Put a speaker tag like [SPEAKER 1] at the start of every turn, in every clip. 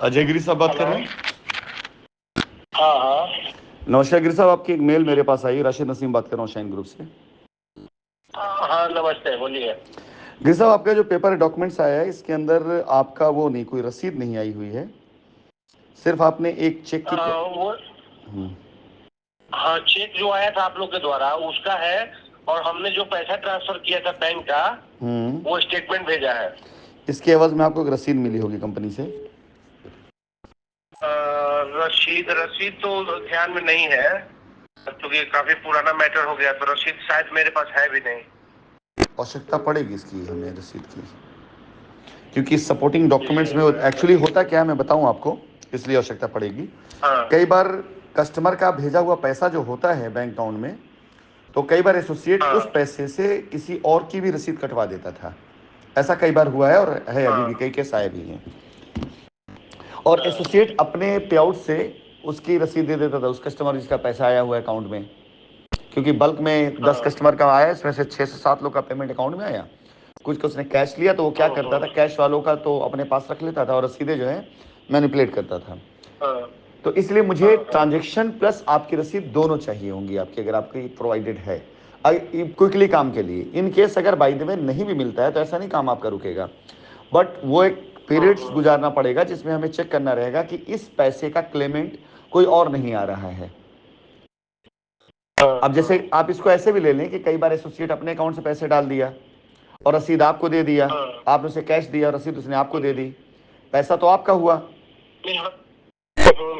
[SPEAKER 1] अजय गिरी साहब बात कर
[SPEAKER 2] हेलो।
[SPEAKER 1] रहे हैं।
[SPEAKER 2] हाँ हाँ।
[SPEAKER 1] नमस्कार गिरी साहब, आपकी एक मेल मेरे पास आई। राशिद नसीम बात कर रहा हूँ शाइन ग्रुप से।
[SPEAKER 2] हाँ नमस्ते, बोलिए।
[SPEAKER 1] गिरी साहब, आपका जो पेपर डॉक्यूमेंट्स आया है इसके अंदर आपका वो नहीं, कोई रसीद नहीं आई हुई है। सिर्फ आपने एक चेक की
[SPEAKER 2] वो हाँ, चेक जो आया था आप लोग के द्वारा उसका है, और हमने जो पैसा ट्रांसफर किया था बैंक का वो स्टेटमेंट भेजा है।
[SPEAKER 1] इसके एवज में आपको एक रसीद मिली होगी कंपनी से।
[SPEAKER 2] रसीद रसीद तो ध्यान में नहीं है, क्योंकि काफी पुराना मैटर हो गया, तो रसीद शायद मेरे पास है भी नहीं।
[SPEAKER 1] आवश्यकता पड़ेगी इसकी हमें रसीद की, क्योंकि सपोर्टिंग डॉक्यूमेंट्स में
[SPEAKER 2] जी।
[SPEAKER 1] एक्चुअली होता क्या है मैं बताऊं आपको, इसलिए आवश्यकता पड़ेगी।
[SPEAKER 2] हाँ
[SPEAKER 1] कई बार कस्टमर का भेजा हुआ पैसा जो होता है बैंक अकाउंट में, तो कई बार एसोसिएट
[SPEAKER 2] हाँ
[SPEAKER 1] उस पैसे से किसी और की भी रसीद कटवा देता था। ऐसा कई बार हुआ है और है, अभी भी
[SPEAKER 2] हाँ
[SPEAKER 1] कई केस आए भी हैं। और
[SPEAKER 2] हाँ
[SPEAKER 1] एसोसिएट अपने पे आउट से उसकी रसीद दे देता था उस कस्टमर जिसका पैसा आया हुआ है अकाउंट में, क्योंकि बल्क में 10
[SPEAKER 2] हाँ।
[SPEAKER 1] कस्टमर का आया, इसमें से 6 से 7 लोग का पेमेंट अकाउंट में आया। कुछ का उसने कैश लिया, तो वो क्या करता था, कैश वालों का तो अपने पास रख लेता था और रसीदें जो है मैनिपुलेट करता था।
[SPEAKER 2] हाँ
[SPEAKER 1] तो इसलिए मुझे
[SPEAKER 2] हाँ हाँ।
[SPEAKER 1] ट्रांजेक्शन प्लस आपकी रसीद दोनों चाहिए होंगी आपकी, अगर आपकी प्रोवाइडेड है क्विकली काम के लिए। इन केस अगर बाई द वे नहीं भी मिलता है तो ऐसा नहीं काम आपका रुकेगा, बट वो एक पीरियड्स गुजारना पड़ेगा जिसमें हमें चेक करना रहेगा कि इस पैसे का क्लेमेंट कोई और नहीं आ रहा है। अब जैसे आप इसको ऐसे भी ले लें कि कई बार एसोसिएट अपने अकाउंट से पैसे डाल दिया और रसीद आपको दे दिया,
[SPEAKER 2] हाँ।
[SPEAKER 1] आपने उसे कैश दिया, रसीद उसने आपको दे दी, पैसा तो आपका हुआ।
[SPEAKER 2] नहीं,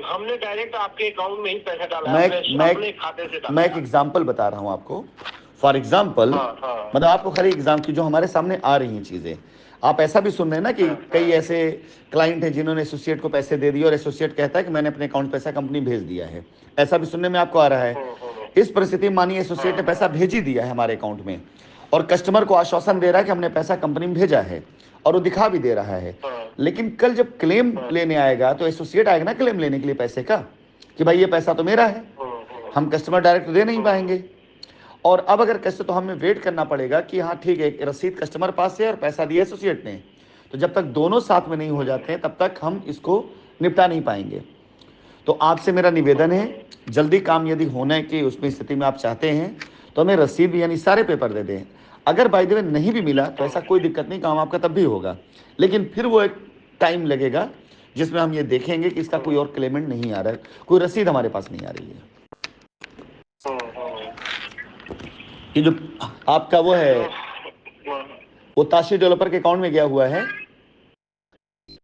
[SPEAKER 2] हमने डायरेक्ट आपके अकाउंट में ही पैसा डाला है,
[SPEAKER 1] मैं
[SPEAKER 2] अपने
[SPEAKER 1] मैं
[SPEAKER 2] अपने खाते से
[SPEAKER 1] मैं
[SPEAKER 2] डाला
[SPEAKER 1] एक
[SPEAKER 2] है।
[SPEAKER 1] एग्जाम्पल बता रहा हूं आपको। फॉर एग्जाम्पल,
[SPEAKER 2] हाँ हाँ
[SPEAKER 1] मतलब आपको खाली एग्जाम की जो हमारे सामने आ रही हैं चीज़ें, आप ऐसा भी सुन रहे हैं ना कि
[SPEAKER 2] हाँ
[SPEAKER 1] कई
[SPEAKER 2] हाँ
[SPEAKER 1] ऐसे क्लाइंट हैं जिन्होंने एसोसिएट को पैसे दे दिए और एसोसिएट कहता है कि मैंने अपने अकाउंट पैसा कंपनी भेज दिया है। ऐसा भी सुनने में आपको आ रहा है। इस परिस्थिति में मानिए एसोसिएट ने पैसा भेज ही दिया है हमारे अकाउंट में, और कस्टमर को आश्वासन दे रहा है कि हमने पैसा कंपनी में भेजा है, और वो दिखा भी दे रहा है।
[SPEAKER 2] हाँ
[SPEAKER 1] लेकिन कल जब क्लेम लेने आएगा तो एसोसिएट आएगा ना क्लेम लेने के लिए पैसे का, कि भाई ये पैसा तो मेरा है। हम कस्टमर डायरेक्ट दे नहीं पाएंगे। और अब अगर कैसे, तो हमें वेट करना पड़ेगा कि हाँ ठीक है, रसीद कस्टमर पास है और पैसा दिया एसोसिएट ने। तो जब तक दोनों साथ में नहीं हो जाते हैं तब तक हम इसको निपटा नहीं पाएंगे। तो आपसे मेरा निवेदन है, जल्दी काम यदि होने की उसमें स्थिति में आप चाहते हैं तो हमें रसीद यानी सारे पेपर दे दें। अगर बाय द वे नहीं भी मिला तो ऐसा कोई दिक्कत नहीं, काम आपका तब भी होगा। लेकिन फिर वो एक टाइम लगेगा जिसमें हम ये देखेंगे कि इसका कोई और क्लेमेंट नहीं आ रहा है, कोई रसीद हमारे पास नहीं आ रही है। ये जो आपका वो है, वो ताशी डेवलपर के अकाउंट में गया हुआ है,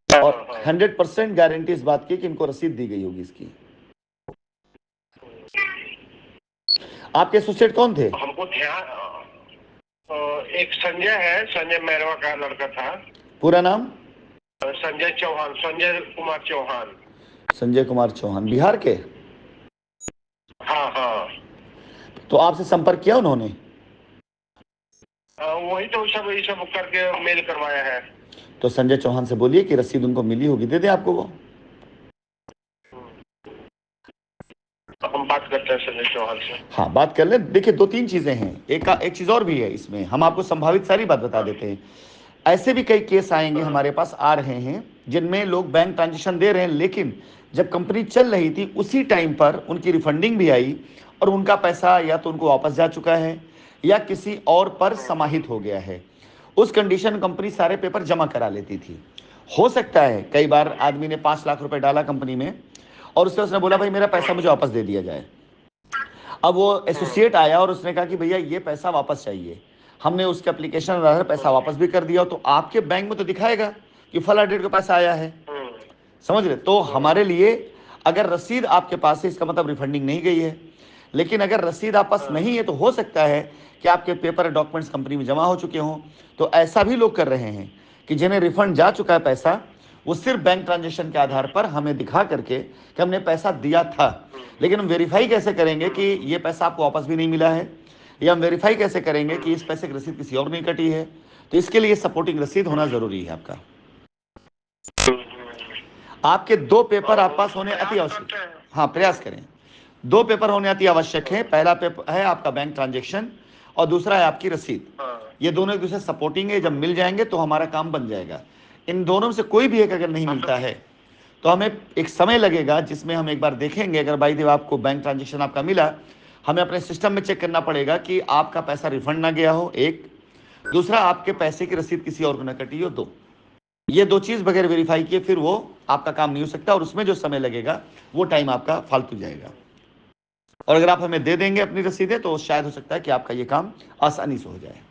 [SPEAKER 1] और 100% गारंटी इस बात की कि इनको रसीद दी गई होगी इसकी। आपके एसोसिएट कौन थे?
[SPEAKER 2] हमको ध्यान, एक संजय है, संजय मैरवा का लड़का था।
[SPEAKER 1] पूरा नाम?
[SPEAKER 2] संजय चौहान, संजय कुमार चौहान।
[SPEAKER 1] संजय कुमार चौहान, बिहार के?
[SPEAKER 2] हाँ हाँ।
[SPEAKER 1] तो आपसे संपर्क किया उन्होंने?
[SPEAKER 2] वही तो सब ये सब करके मेल करवाया है।
[SPEAKER 1] तो संजय चौहान से बोलिए कि रसीद उनको मिली होगी, दे दे आपको वो।
[SPEAKER 2] हम बात करते हैं संजय चौहान से।
[SPEAKER 1] हाँ, बात कर ले। देखिए, दो तीन चीजें हैं, एक चीज और भी है इसमें, हम आपको संभावित सारी बात बता देते हैं। ऐसे भी कई केस आएंगे, हमारे पास आ रहे हैं, जिनमें लोग बैंक ट्रांजेक्शन दे रहे हैं, लेकिन जब कंपनी चल रही थी उसी टाइम पर उनकी रिफंडिंग भी आई और उनका पैसा या तो उनको वापस जा चुका है या किसी और पर समाहित हो गया है। उस कंडीशन कंपनी सारे पेपर जमा करा लेती थी। हो सकता है कई बार आदमी ने 5 लाख रुपए डाला कंपनी में और उसने बोला भाई मेरा पैसा मुझे वापस दे दिया जाए। अब वो एसोसिएट आया और उसने कहा कि भैया ये पैसा वापस चाहिए। हमने उसके एप्लीकेशन आधार पैसा वापस भी कर दिया, तो आपके बैंक में तो दिखाएगा कि फला डेट का पैसा आया है। समझ रहे? तो हमारे लिए अगर रसीद आपके पास है इसका मतलब रिफंडिंग नहीं गई है। लेकिन अगर रसीद आप पास नहीं है तो हो सकता है कि आपके पेपर डॉक्यूमेंट्स कंपनी में जमा हो चुके हों। तो ऐसा भी लोग कर रहे हैं कि जिन्हें रिफंड जा चुका है पैसा, वो सिर्फ बैंक ट्रांजेक्शन के आधार पर हमें दिखा करके कि हमने पैसा दिया था। लेकिन हम वेरीफाई कैसे करेंगे कि ये पैसा आपको वापस भी नहीं मिला है, या हम वेरीफाई कैसे करेंगे कि इस पैसे की रसीद किसी और नहीं कटी है? तो इसके लिए सपोर्टिंग रसीद होना जरूरी है आपका। आपके दो पेपर आप पास होने अति
[SPEAKER 2] प्रयास
[SPEAKER 1] आवश्यक।
[SPEAKER 2] करते हैं।
[SPEAKER 1] हाँ, प्रयास करें। दो पेपर होने अति आवश्यक है। पहला पेपर है आपका बैंक ट्रांजेक्शन और दूसरा है आपकी रसीद। ये दोनों एक दूसरे सपोर्टिंग है, जब मिल जाएंगे तो हमारा काम बन जाएगा। इन दोनों में से कोई भी एक अगर नहीं मिलता है तो हमें एक समय लगेगा जिसमें हम एक बार देखेंगे। अगर भाई देव आपको बैंक ट्रांजेक्शन आपका मिला, हमें अपने सिस्टम में चेक करना पड़ेगा कि आपका पैसा रिफंड ना गया हो, एक। दूसरा, आपके पैसे की रसीद किसी और को ना कटी हो, दो। ये दो चीज़ बगैर वेरीफाई किए फिर वो आपका काम नहीं हो सकता, और उसमें जो समय लगेगा वो टाइम आपका फालतू जाएगा। और अगर आप हमें दे देंगे अपनी रसीदें तो शायद हो सकता है कि आपका ये काम आसानी से हो जाए।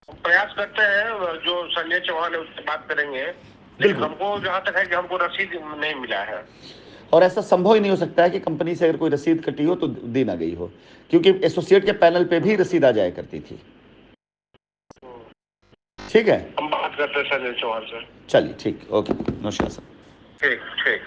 [SPEAKER 2] प्रयास करते हैं, जो संजय चौहान है उससे बात करेंगे, लेकिन
[SPEAKER 1] बिल्कुल।
[SPEAKER 2] हमको जहाँ तक है कि हमको रसीद नहीं मिला है।
[SPEAKER 1] और ऐसा संभव ही नहीं हो सकता है कि कंपनी से अगर कोई रसीद कटी हो तो दी ना गई हो, क्योंकि एसोसिएट के पैनल पे भी रसीद आ जाया करती थी। ठीक है,
[SPEAKER 2] हम बात करते हैं संजय चौहान से।
[SPEAKER 1] चलिए ठीक, ओके, नमस्कार सर।
[SPEAKER 2] ठीक ठीक।